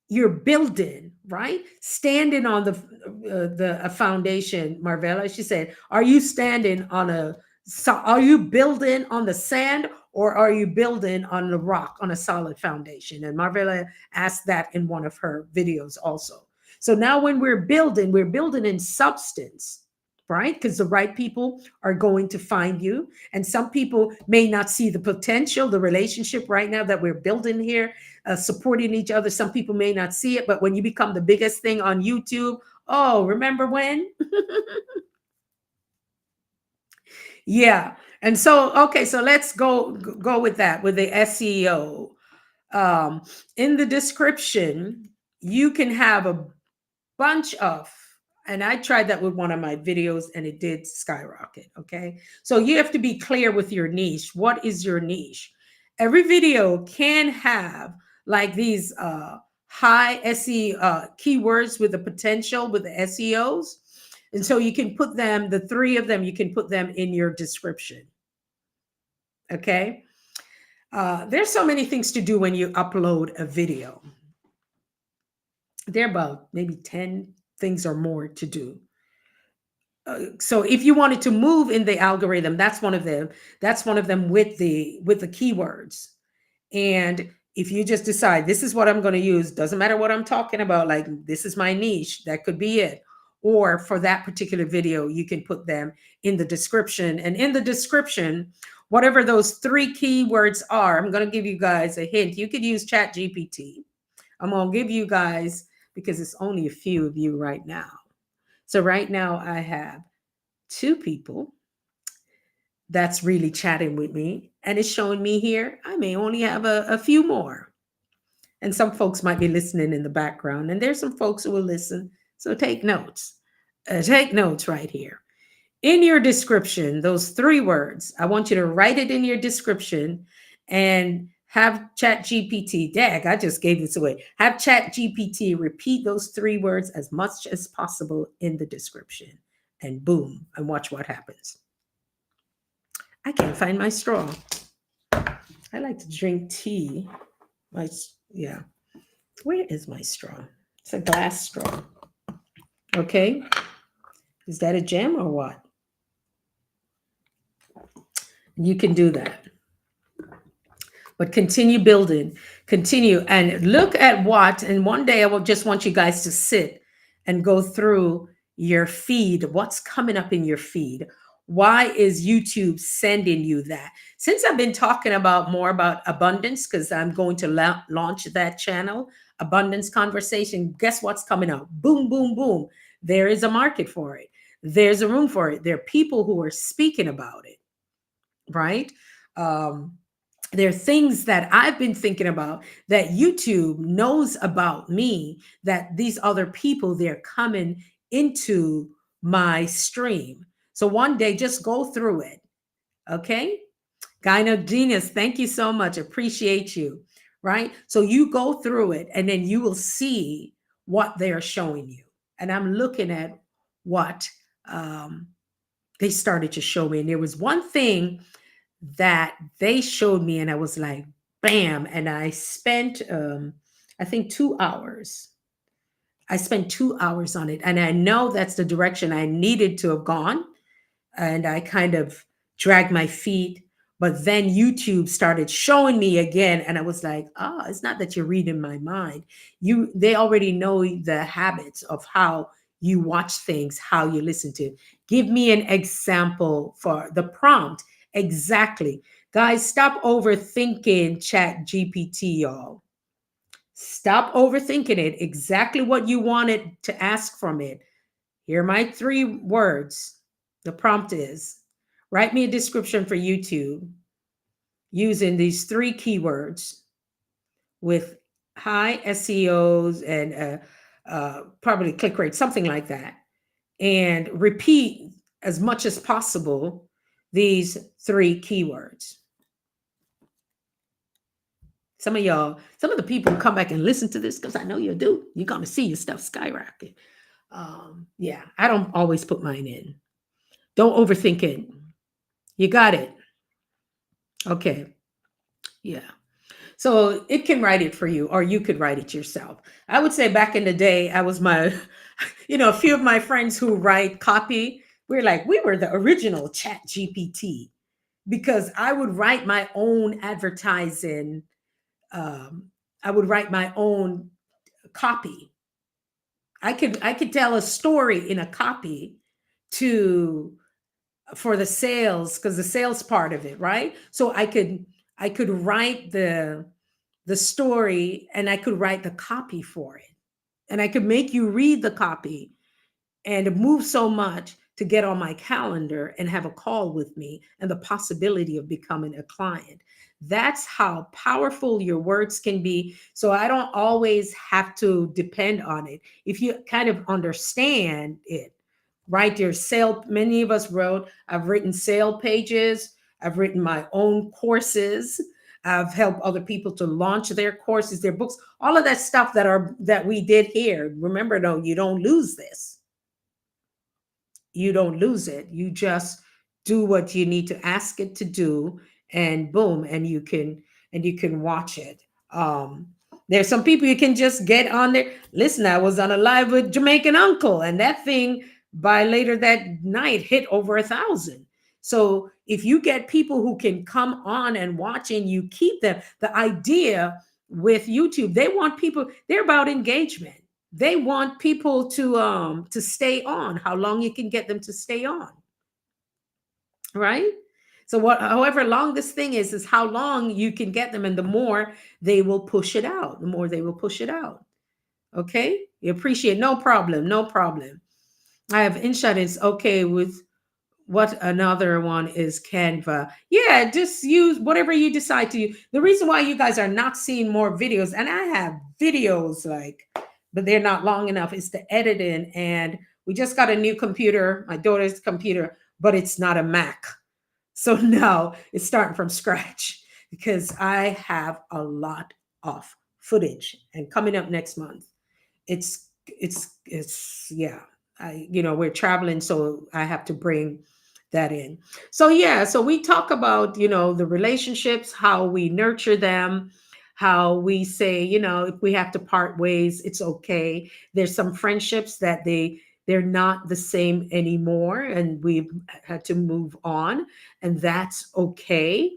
you're building, right? Standing on the a foundation, Marvella. She said, "Are you standing on a? Are you building on the sand, or are you building on the rock on a solid foundation?" And Marvella asked that in one of her videos also. So now, when we're building in substance. Right? Because the right people are going to find you. And some people may not see the potential, the relationship right now that we're building here supporting each other. Some people may not see it, but when you become the biggest thing on YouTube, oh, remember when? Yeah. And so, okay, so let's go with that with the SEO. Um, in the description, you can have a bunch of, and I tried that with one of my videos and it did skyrocket. Okay. So you have to be clear with your niche. What is your niche? Every video can have like these high SEO keywords with the potential with the SEOs. And so you can put them, the three of them, you can put them in your description. Okay. There's so many things to do when you upload a video. There are about maybe 10 things or more to do. So if you wanted to move in the algorithm, that's one of them. That's one of them with the keywords. And if you just decide this is what I'm going to use, doesn't matter what I'm talking about, like this is my niche, that could be it. Or for that particular video, you can put them in the description. And in the description, whatever those three keywords are, I'm going to give you guys a hint. You could use Chat GPT. I'm going to give you guys, because it's only a few of you right now. So right now I have 2 people that's really chatting with me, and it's showing me here I may only have a few more. And some folks might be listening in the background, and there's some folks who will listen. So take notes. Take notes right here. In your description, those 3 words, I want you to write it in your description and have Chat GPT, dag, I just gave this away. Have Chat GPT repeat those 3 words as much as possible in the description. And boom, and watch what happens. I can't find my straw. I like to drink tea. Yeah. Where is my straw? It's a glass straw. Okay. Is that a gem or what? You can do that. But continue building, continue and look at what. And one day I will just want you guys to sit and go through your feed. What's coming up in your feed? Why is YouTube sending you that? Since I've been talking about more about abundance, because I'm going to launch that channel, Abundance Conversation, guess what's coming up? Boom, boom, boom. There is a market for it. There's a room for it. There are people who are speaking about it, right? There are things that I've been thinking about that YouTube knows about me, that these other people, they're coming into my stream. So one day, just go through it. Okay. Gyno Genius, thank you so much. Appreciate you. Right. So you go through it and then you will see what they're showing you. And I'm looking at what they started to show me. And there was one thing that they showed me, and I was like, bam. And I spent, I think 2 hours. I spent 2 hours on it. And I know that's the direction I needed to have gone. And I kind of dragged my feet. But then YouTube started showing me again, and I was like, "Ah, it's not that you're reading my mind. They already know the habits of how you watch things, how you listen to. Give me an example for the prompt." Exactly. Guys, stop overthinking Chat GPT, y'all. Stop overthinking it. Exactly what you wanted to ask from it. Here are my 3 words. The prompt is, write me a description for YouTube using these 3 keywords with high SEOs and probably click rate, something like that. And repeat as much as possible these 3 keywords. Some of y'all, some of the people who come back and listen to this, because I know you do, you're going to see your stuff skyrocket. Yeah, I don't always put mine in. Don't overthink it. You got it. Okay. Yeah. So it can write it for you, or you could write it yourself. I would say back in the day, I was a few of my friends who write copy. We were the original Chat GPT, because I would write my own advertising. Um, I would write my own copy. I could tell a story in a copy to for the sales, because the sales part of it, right? So I could write the story, and I could write the copy for it, and I could make you read the copy and move so much to get on my calendar and have a call with me and the possibility of becoming a client. That's how powerful your words can be. So I don't always have to depend on it. If you kind of understand it, write your sale. Many of us I've written sale pages, I've written my own courses. I've helped other people to launch their courses, their books, all of that stuff that we did here. Remember, though, you don't lose this. You don't lose it. You just do what you need to ask it to do, and boom, and you can watch it. There's some people you can just get on there. Listen, I was on a live with Jamaican Uncle, and that thing by later that night hit over 1,000. So if you get people who can come on and watch, and you keep them, the idea with YouTube, they want people, they're about engagement. They want people to stay on, how long you can get them to stay on, right? So what however long this thing is how long you can get them, and the more they will push it out, the more they will push it out. Okay, you appreciate. No problem, no problem. I have InShot is okay with. What another one is Canva. Yeah, just use whatever you decide to use. The reason why you guys are not seeing more videos, and I have videos like, but they're not long enough, is the editing. And we just got a new computer, my daughter's computer, but it's not a Mac. So now it's starting from scratch, because I have a lot of footage. And coming up next month, it's yeah. We're traveling, so I have to bring that in. So yeah, so we talk about, the relationships, how we nurture them, how we say, if we have to part ways, it's okay. There's some friendships that they're not the same anymore, and we've had to move on, and that's okay.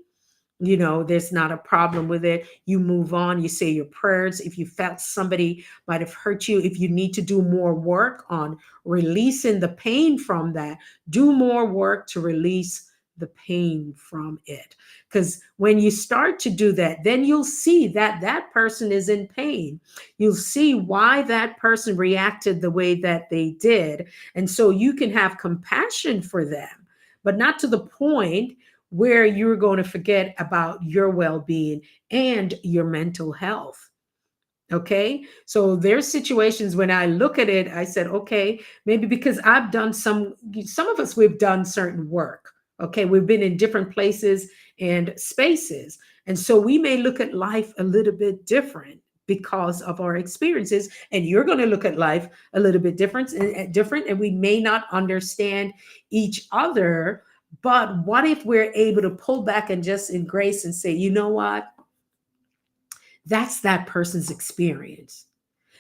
There's not a problem with it. You move on, you say your prayers. If you felt somebody might have hurt you, if you need to do more work on releasing the pain from that, do more work to release the pain from it. Because when you start to do that, then you'll see that that person is in pain. You'll see why that person reacted the way that they did. And so you can have compassion for them, but not to the point where you're going to forget about your well being and your mental health. Okay. So there's situations when I look at it, I said, okay, maybe because I've done some of us, we've done certain work. Okay. We've been in different places and spaces. And so we may look at life a little bit different because of our experiences. And you're going to look at life a little bit different, and we may not understand each other, But what if we're able to pull back and just in grace and say, you know what? That's that person's experience.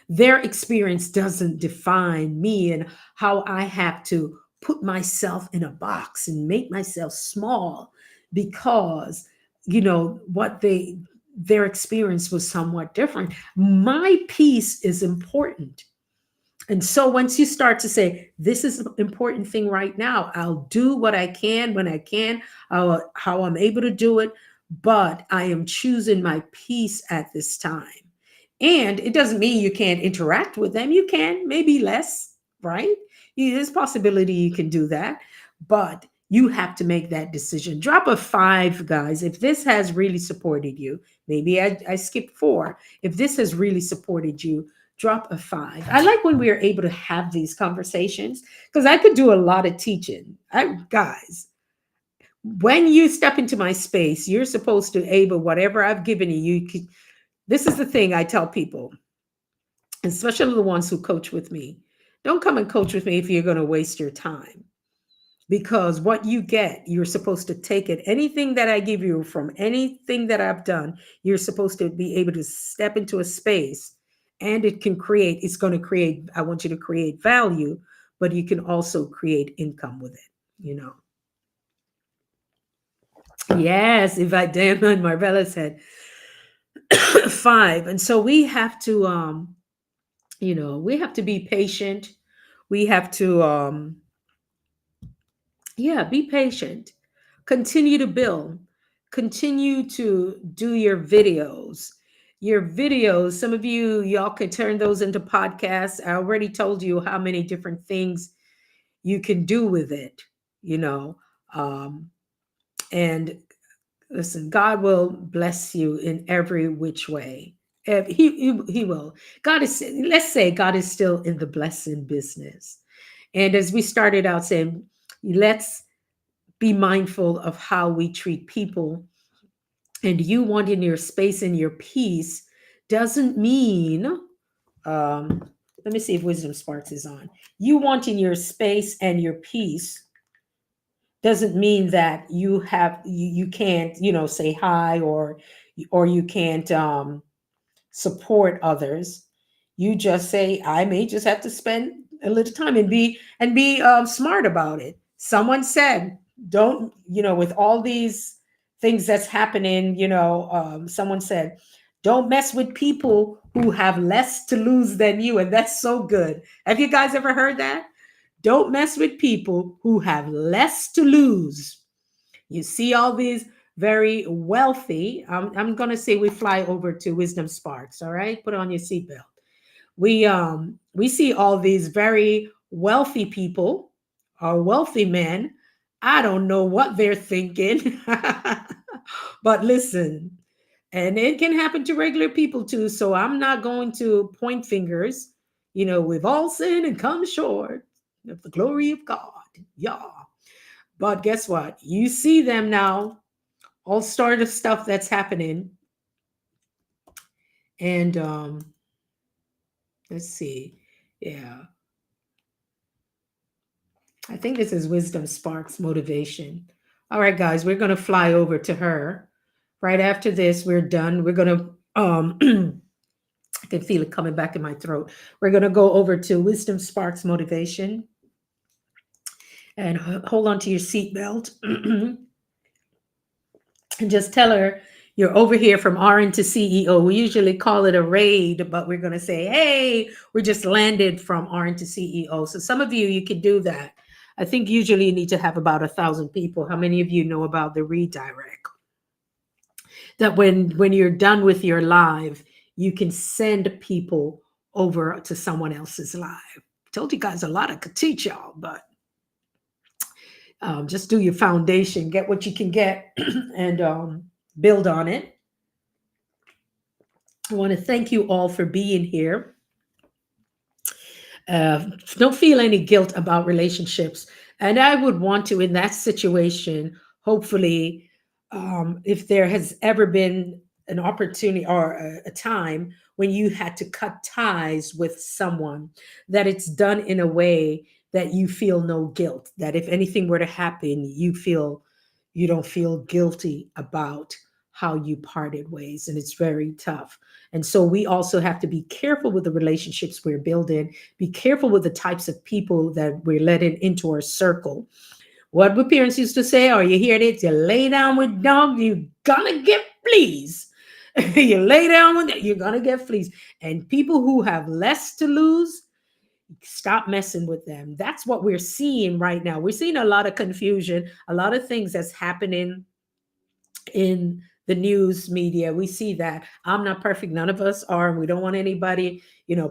Their experience doesn't define me and how I have to put myself in a box and make myself small because what their experience was somewhat different. My peace is important. And so once you start to say, this is an important thing right now, I'll do what I can when I can, how I'm able to do it, but I am choosing my peace at this time. And it doesn't mean you can't interact with them. You can, maybe less, right? There's possibility you can do that, but you have to make that decision. Drop a 5, guys. If this has really supported you, maybe I skipped 4. If this has really supported you, drop a 5. I like when we are able to have these conversations because I could do a lot of teaching. Guys, when you step into my space, you're supposed to able whatever I've given you. This is the thing I tell people, especially the ones who coach with me. Don't come and coach with me if you're going to waste your time. Because what you get, you're supposed to take it. Anything that I give you from anything that I've done, you're supposed to be able to step into a space and it's going to create, I want you to create value, but you can also create income with it. Yes, if I damn on Marvella said 5. And so we have to we have to be patient. We have to yeah, be patient. Continue to build. Continue to do your videos. Your videos, some of y'all could turn those into podcasts. I already told you how many different things you can do with it, you know. Um, and listen, God will bless you in every which way. He will. God is, let's say, God is still in the blessing business. And as we started out saying, let's be mindful of how we treat people. And you wanting your space and your peace doesn't mean, let me see if Wisdom Sparks is on. You wanting your space and your peace doesn't mean that you can't say hi, or you can't support others. You just say, I may just have to spend a little time and be smart about it. Someone said, don't, with all these things that's happening, someone said, don't mess with people who have less to lose than you. And that's so good. Have you guys ever heard that? Don't mess with people who have less to lose. You see all these very wealthy. I'm gonna say we fly over to Wisdom Sparks. All right, put on your seatbelt. We see all these very wealthy people or wealthy men. I don't know what they're thinking, but listen, and it can happen to regular people too. So I'm not going to point fingers. We've all sinned and come short of the glory of God. Yeah. But guess what? You see them now, all sort of stuff that's happening. And let's see. Yeah. I think this is Wisdom Sparks Motivation. All right, guys, we're going to fly over to her. Right after this, we're done. We're going to, I can feel it coming back in my throat. We're going to go over to Wisdom Sparks Motivation. And hold on to your seatbelt. And just tell her you're over here from RN to CEO. We usually call it a raid, but we're going to say, hey, we just landed from RN to CEO. So some of you can do that. I think usually you need to have about 1,000 people. How many of you know about the redirect? That when you're done with your live, you can send people over to someone else's live. Told you guys a lot I could teach y'all, but just do your foundation, get what you can get, and build on it. I want to thank you all for being here. Don't feel any guilt about relationships. And I would want to, in that situation, hopefully, if there has ever been an opportunity or a time when you had to cut ties with someone, that it's done in a way that you feel no guilt, that if anything were to happen, you don't feel guilty about how you parted ways. And it's very tough. And so we also have to be careful with the relationships we're building, be careful with the types of people that we're letting into our circle. What my parents used to say, or you hear it, you lay down with dogs, you're gonna get fleas. You lay down with it, you're gonna get fleas. And people who have less to lose, stop messing with them. That's what we're seeing right now. We're seeing a lot of confusion, a lot of things that's happening in the news media. We see that. I'm not perfect. None of us are. And we don't want anybody,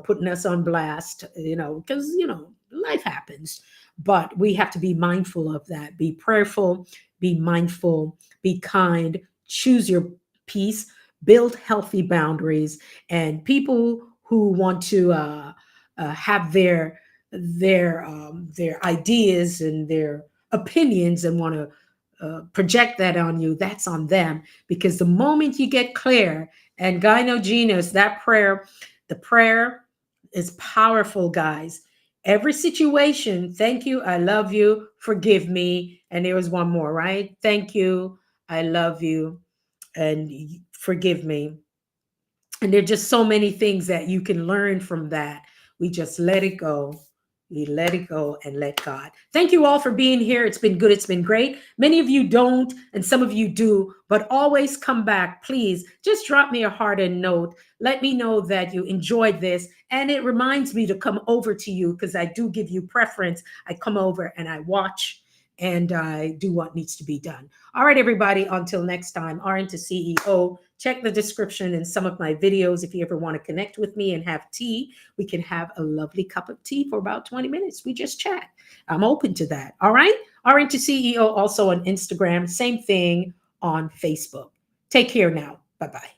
putting us on blast, because, life happens. But we have to be mindful of that. Be prayerful, be mindful, be kind, choose your peace, build healthy boundaries. And people who want to have their ideas and their opinions and want to project that on you, that's on them. Because the moment you get clear, and gynogenos, that prayer, the prayer is powerful, guys. Every situation, thank you, I love you, forgive me. And there was one more, right? Thank you, I love you, and forgive me. And there are just so many things that you can learn from that. We just let it go. We let it go and let God. Thank you all for being here. It's been good. It's been great. Many of you don't, and some of you do, but always come back. Please just drop me a heart and note. Let me know that you enjoyed this. And it reminds me to come over to you because I do give you preference. I come over and I watch and I do what needs to be done. All right, everybody, until next time, RN to CEO. Check the description in some of my videos. If you ever want to connect with me and have tea, we can have a lovely cup of tea for about 20 minutes. We just chat. I'm open to that. All right. RN to CEO also on Instagram. Same thing on Facebook. Take care now. Bye-bye.